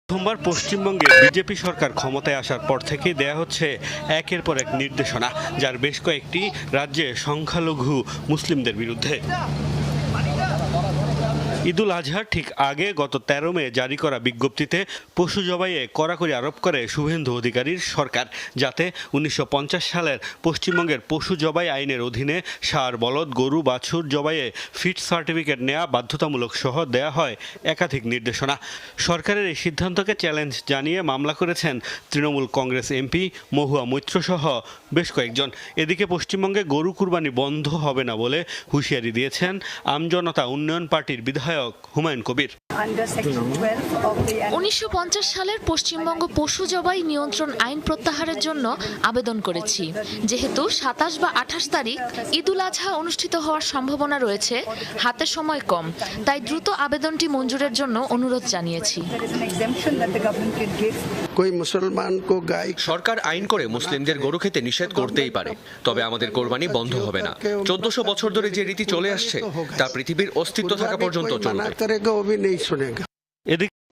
সোমবার পশ্চিমবঙ্গে বিজেপি সরকার ক্ষমতায় আসার পর থেকেই দেয়া হচ্ছে একের পর এক নির্দেশনা, যার বেশ কয়েকটি রাজ্যে সংখ্যালঘু মুসলিমদের বিরুদ্ধে। ঈদুল আজহার ঠিক আগে গত 13 মে জারি করা বিজ্ঞপ্তিতে পশু জবাইয়ে কড়াকড়ি আরোপ করে শুভেন্দু অধিকারীর সরকার, যাতে 1950 সালের পশ্চিমবঙ্গের পশু জবাই আইনের অধীনে ষাঁড়, বলদ, গরু, বাছুর জবাইয়ে ফিট সার্টিফিকেট নেওয়া বাধ্যতামূলক সহ দেয়া হয় একাধিক নির্দেশনা। সরকারের এই সিদ্ধান্তকে চ্যালেঞ্জ জানিয়ে মামলা করেছেন তৃণমূল কংগ্রেস এমপি মহুয়া মৈত্র সহ বেশ কয়েকজন। এদিকে পশ্চিমবঙ্গে গরু কুরবানি বন্ধ হবে না বলে হুঁশিয়ারি দিয়েছেন আমজনতা উন্নয়ন পার্টির বিধায়ক হুমায়ুন কবির। 1950 সালের পশ্চিমবঙ্গ পশু জবাই নিয়ন্ত্রণ আইন প্রত্যাহারের জন্য আবেদন করেছি। যেহেতু 27 বা 28 তারিখ ঈদুল আজহা অনুষ্ঠিত হওয়ার সম্ভাবনা রয়েছে, হাতে সময় কম, তাই দ্রুত আবেদনটি মঞ্জুরের জন্য অনুরোধ জানিয়েছি। সরকার আইন করে মুসলিমদের গরু খেতে নিষেধ করতেই পারে, তবে আমাদের কোরবানি বন্ধ হবে না। 1400 বছর ধরে যে রীতি চলে আসছে তা পৃথিবীর অস্তিত্ব থাকা পর্যন্ত চলবে। এদিকে